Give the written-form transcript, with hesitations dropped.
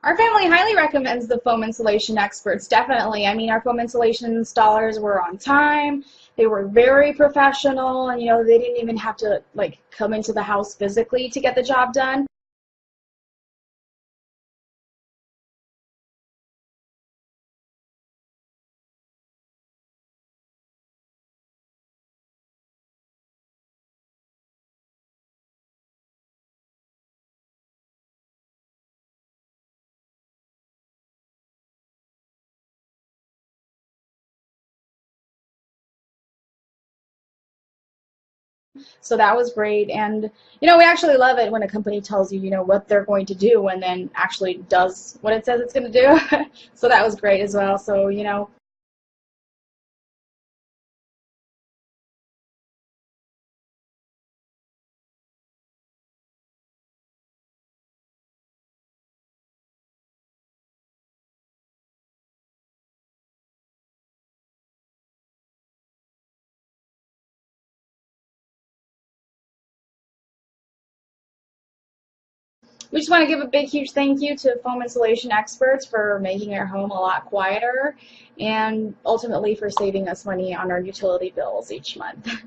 Our family highly recommends the foam insulation experts, definitely. I mean, our foam insulation installers were on time. They were very professional, and they didn't even have to like come into the house physically to get the job done. So that was great. And, we actually love it when a company tells you, what they're going to do and then actually does what it says it's going to do. So that was great as well. So, we just want to give a big, huge thank you to foam insulation experts for making our home a lot quieter and ultimately for saving us money on our utility bills each month.